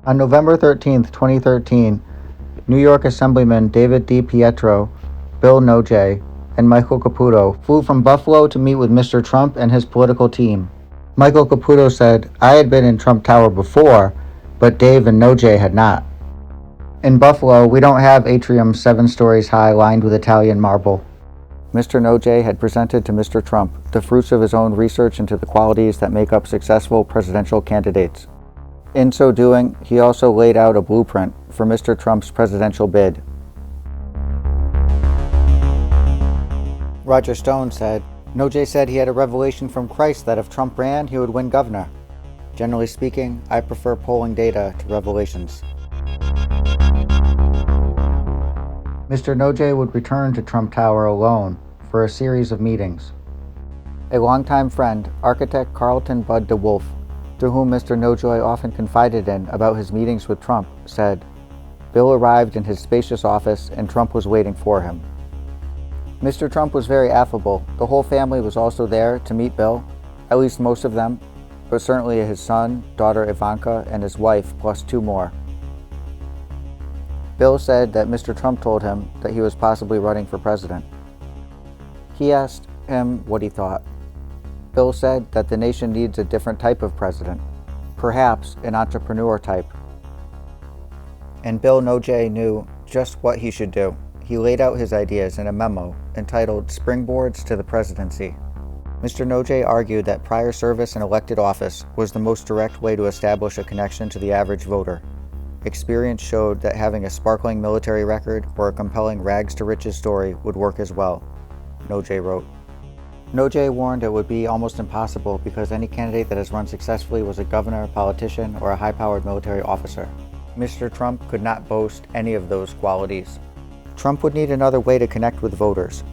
On November 13, 2013, New York Assemblyman David DiPietro, Bill Nojay, and Michael Caputo flew from Buffalo to meet with Mr. Trump and his political team. Michael Caputo said, "I had been in Trump Tower before, but Dave and Nojay had not. In Buffalo, we don't have atriums 7 stories high lined with Italian marble." Mr. Nojay had presented to Mr. Trump the fruits of his own research into the qualities that make up successful presidential candidates. In so doing, he also laid out a blueprint for Mr. Trump's presidential bid. Roger Stone said, "Nojay said he had a revelation from Christ that if Trump ran, he would win governor. Generally speaking, I prefer polling data to revelations." Mr. Nojay would return to Trump Tower alone for a series of meetings. A longtime friend, architect Carlton Bud DeWolf, to whom Mr. Nojay often confided in about his meetings with Trump, said, "Bill arrived in his spacious office and Trump was waiting for him. Mr. Trump was very affable. The whole family was also there to meet Bill, at least most of them, but certainly his son, daughter Ivanka, and his wife, plus 2 more. Bill said that Mr. Trump told him that he was possibly running for president. He asked him what he thought. Bill said that the nation needs a different type of president, perhaps an entrepreneur type. And Bill Nojay knew just what he should do. He laid out his ideas in a memo entitled Springboards to the Presidency. Mr. Nojay argued that prior service in elected office was the most direct way to establish a connection to the average voter. Experience showed that having a sparkling military record or a compelling rags-to-riches story would work as well, Nojay wrote. Nojay warned it would be almost impossible because any candidate that has run successfully was a governor, politician, or a high-powered military officer. Mr. Trump could not boast any of those qualities. Trump would need another way to connect with voters,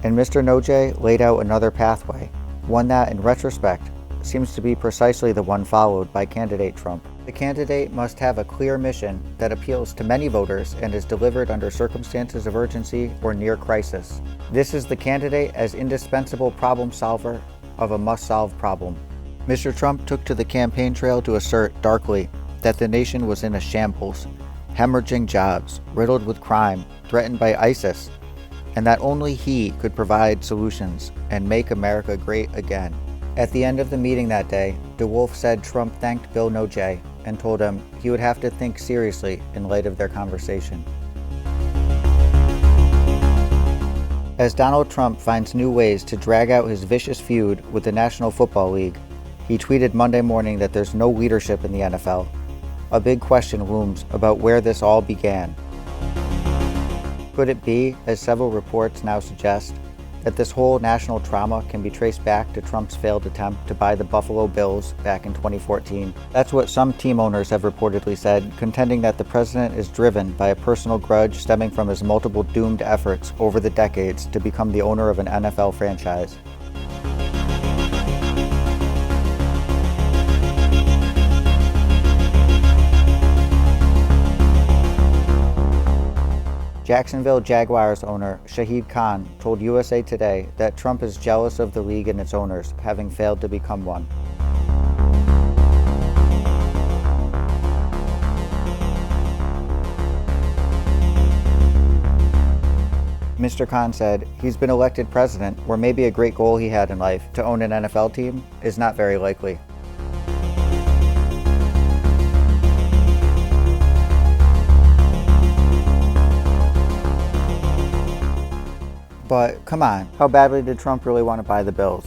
and Mr. Nojay laid out another pathway, one that, in retrospect, seems to be precisely the one followed by candidate Trump. The candidate must have a clear mission that appeals to many voters and is delivered under circumstances of urgency or near crisis. This is the candidate as indispensable problem solver of a must-solve problem. Mr. Trump took to the campaign trail to assert darkly that the nation was in a shambles, hemorrhaging jobs, riddled with crime, threatened by ISIS, and that only he could provide solutions and make America great again. At the end of the meeting that day, DeWolf said Trump thanked Bill Nojay and told him he would have to think seriously in light of their conversation. As Donald Trump finds new ways to drag out his vicious feud with the National Football League, he tweeted Monday morning that there's no leadership in the NFL. A big question looms about where this all began. Could it be, as several reports now suggest, that this whole national trauma can be traced back to Trump's failed attempt to buy the Buffalo Bills back in 2014? That's what some team owners have reportedly said, contending that the president is driven by a personal grudge stemming from his multiple doomed efforts over the decades to become the owner of an NFL franchise. Jacksonville Jaguars owner Shahid Khan told USA Today that Trump is jealous of the league and its owners, having failed to become one. Mr. Khan said he's been elected president, where maybe a great goal he had in life, to own an NFL team, is not very likely. But come on, how badly did Trump really want to buy the Bills?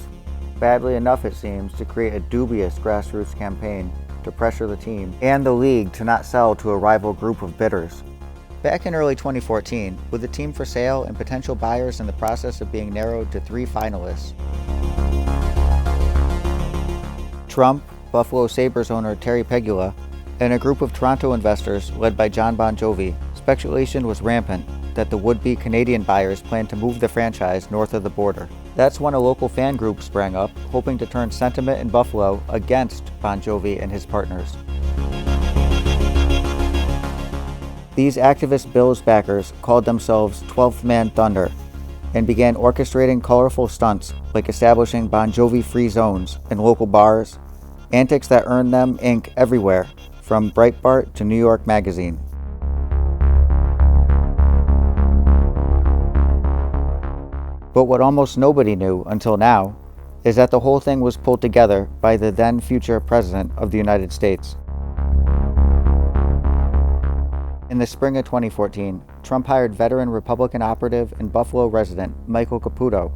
Badly enough, it seems, to create a dubious grassroots campaign to pressure the team and the league to not sell to a rival group of bidders. Back in early 2014, with the team for sale and potential buyers in the process of being narrowed to 3 finalists, Trump, Buffalo Sabres owner Terry Pegula, and a group of Toronto investors led by John Bon Jovi, speculation was rampant that the would-be Canadian buyers planned to move the franchise north of the border. That's when a local fan group sprang up, hoping to turn sentiment in Buffalo against Bon Jovi and his partners. These activist Bills backers called themselves 12th Man Thunder and began orchestrating colorful stunts like establishing Bon Jovi-free zones in local bars, antics that earned them ink everywhere, from Breitbart to New York Magazine. But what almost nobody knew until now is that the whole thing was pulled together by the then future President of the United States. In the spring of 2014, Trump hired veteran Republican operative and Buffalo resident Michael Caputo,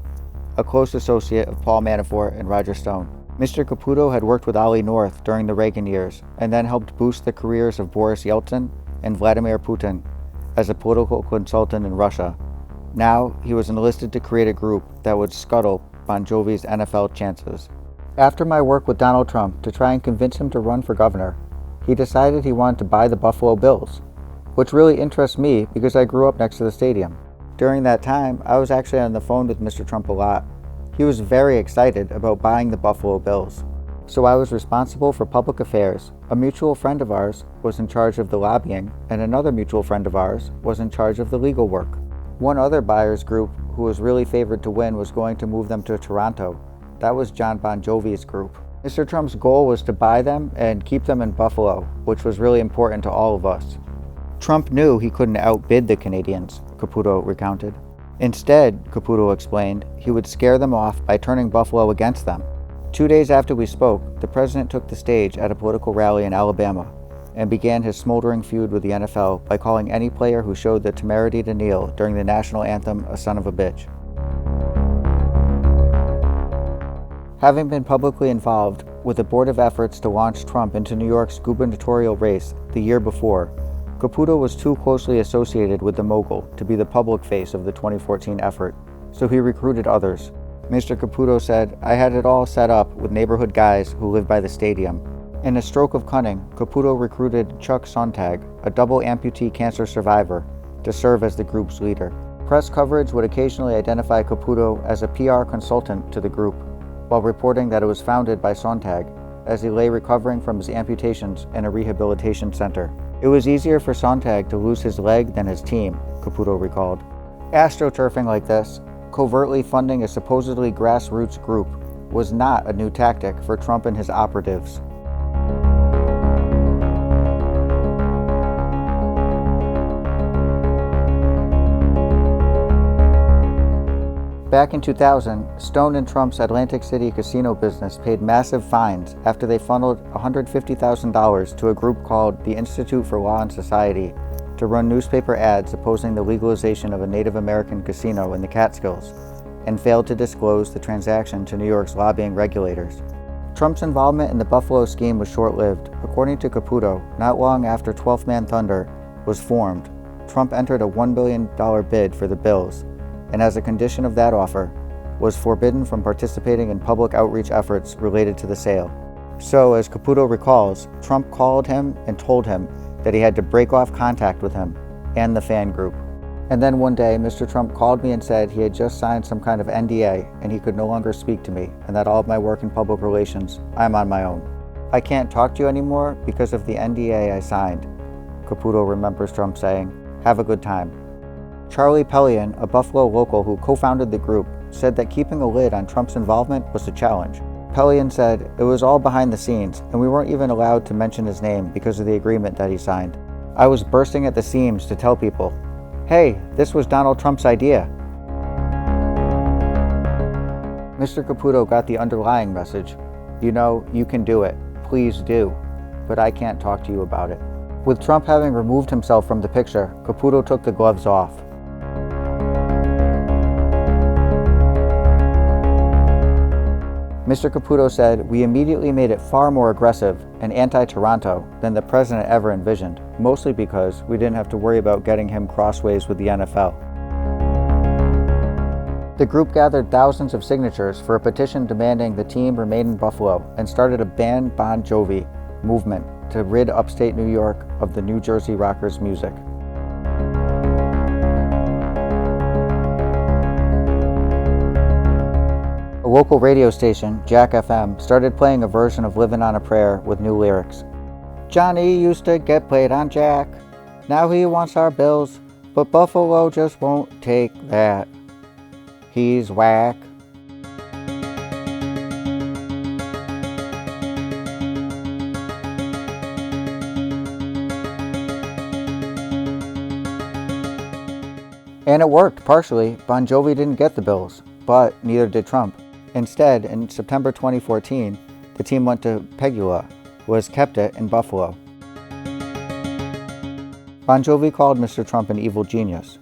a close associate of Paul Manafort and Roger Stone. Mr. Caputo had worked with Ollie North during the Reagan years and then helped boost the careers of Boris Yeltsin and Vladimir Putin as a political consultant in Russia. Now, he was enlisted to create a group that would scuttle Bon Jovi's NFL chances. After my work with Donald Trump to try and convince him to run for governor, he decided he wanted to buy the Buffalo Bills, which really interests me because I grew up next to the stadium. During that time, I was actually on the phone with Mr. Trump a lot. He was very excited about buying the Buffalo Bills. So I was responsible for public affairs. A mutual friend of ours was in charge of the lobbying, and another mutual friend of ours was in charge of the legal work. One other buyers group who was really favored to win was going to move them to Toronto. That was John Bon Jovi's group. Mr. Trump's goal was to buy them and keep them in Buffalo, which was really important to all of us. Trump knew he couldn't outbid the Canadians, Caputo recounted. Instead, Caputo explained, he would scare them off by turning Buffalo against them. 2 days after we spoke, the president took the stage at a political rally in Alabama and began his smoldering feud with the NFL by calling any player who showed the temerity to kneel during the national anthem a son of a bitch. Having been publicly involved with a board of efforts to launch Trump into New York's gubernatorial race the year before, Caputo was too closely associated with the mogul to be the public face of the 2014 effort, so he recruited others. Mr. Caputo said, "I had it all set up with neighborhood guys who live by the stadium." In a stroke of cunning, Caputo recruited Chuck Sontag, a double amputee cancer survivor, to serve as the group's leader. Press coverage would occasionally identify Caputo as a PR consultant to the group, while reporting that it was founded by Sontag, as he lay recovering from his amputations in a rehabilitation center. It was easier for Sontag to lose his leg than his team, Caputo recalled. Astroturfing like this, covertly funding a supposedly grassroots group, was not a new tactic for Trump and his operatives. Back in 2000, Stone and Trump's Atlantic City casino business paid massive fines after they funneled $150,000 to a group called the Institute for Law and Society to run newspaper ads opposing the legalization of a Native American casino in the Catskills, and failed to disclose the transaction to New York's lobbying regulators. Trump's involvement in the Buffalo scheme was short-lived. According to Caputo, not long after 12th Man Thunder was formed, Trump entered a $1 billion bid for the Bills, and as a condition of that offer, was forbidden from participating in public outreach efforts related to the sale. So, as Caputo recalls, Trump called him and told him that he had to break off contact with him and the fan group. And then one day, Mr. Trump called me and said he had just signed some kind of NDA and he could no longer speak to me, and that all of my work in public relations, I'm on my own. "I can't talk to you anymore because of the NDA I signed," Caputo remembers Trump saying. "Have a good time." Charlie Pellion, a Buffalo local who co-founded the group, said that keeping a lid on Trump's involvement was a challenge. Pellion said, "It was all behind the scenes, and we weren't even allowed to mention his name because of the agreement that he signed. I was bursting at the seams to tell people, hey, this was Donald Trump's idea." Mr. Caputo got the underlying message. "You know, you can do it. Please do. But I can't talk to you about it." With Trump having removed himself from the picture, Caputo took the gloves off. Mr. Caputo said, "We immediately made it far more aggressive and anti-Toronto than the president ever envisioned, mostly because we didn't have to worry about getting him crossways with the NFL." The group gathered thousands of signatures for a petition demanding the team remain in Buffalo and started a Ban Bon Jovi movement to rid upstate New York of the New Jersey rockers' music. A local radio station, Jack FM, started playing a version of Livin' on a Prayer with new lyrics. "Johnny used to get played on Jack. Now he wants our Bills, but Buffalo just won't take that. He's whack." And it worked, partially. Bon Jovi didn't get the bills, but neither did Trump. Instead, in September 2014, the team went to Pegula, who has kept it in Buffalo. Bon Jovi called Mr. Trump an evil genius.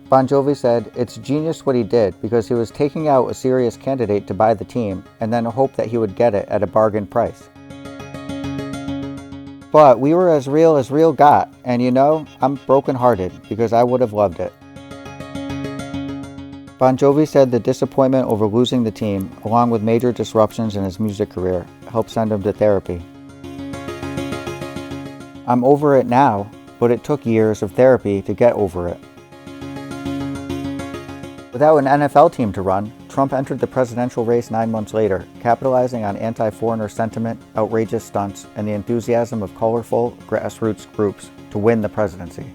Bon Jovi said, "It's genius what he did because he was taking out a serious candidate to buy the team and then hoped that he would get it at a bargain price. But we were as real got, and you know, I'm brokenhearted because I would have loved it." Bon Jovi said the disappointment over losing the team, along with major disruptions in his music career, helped send him to therapy. "I'm over it now, but it took years of therapy to get over it." Without an NFL team to run, Trump entered the presidential race 9 months later, capitalizing on anti-foreigner sentiment, outrageous stunts, and the enthusiasm of colorful, grassroots groups to win the presidency.